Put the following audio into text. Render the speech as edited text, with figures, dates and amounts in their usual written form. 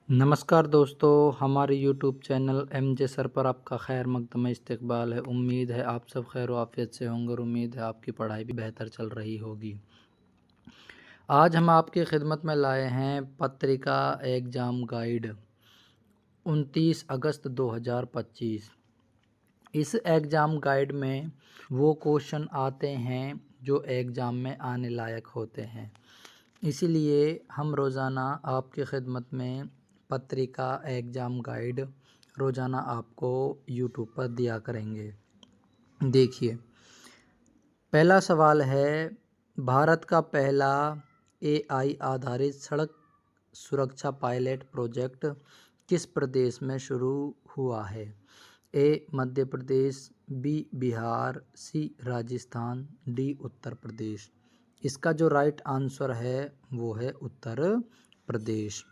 नमस्कार दोस्तों, हमारे यूट्यूब चैनल एमजे सर पर आपका खैर मकदम इस्तकबाल है। उम्मीद है आप सब खैर आफियत से होंगे और उम्मीद है आपकी पढ़ाई भी बेहतर चल रही होगी। आज हम आपकी खिदमत में लाए हैं पत्रिका एग्ज़ाम गाइड 29 अगस्त 2025। इस एग्ज़ाम गाइड में वो क्वेश्चन आते हैं जो एग्ज़ाम में आने लायक होते हैं। इसीलिए हम रोज़ाना आपकी खिदमत में पत्रिका एग्ज़ाम गाइड रोज़ाना आपको यूट्यूब पर दिया करेंगे। देखिए, पहला सवाल है, भारत का पहला एआई आधारित सड़क सुरक्षा पायलट प्रोजेक्ट किस प्रदेश में शुरू हुआ है? ए मध्य प्रदेश, बी बिहार, सी राजस्थान, डी उत्तर प्रदेश। इसका जो राइट आंसर है वो है उत्तर प्रदेश।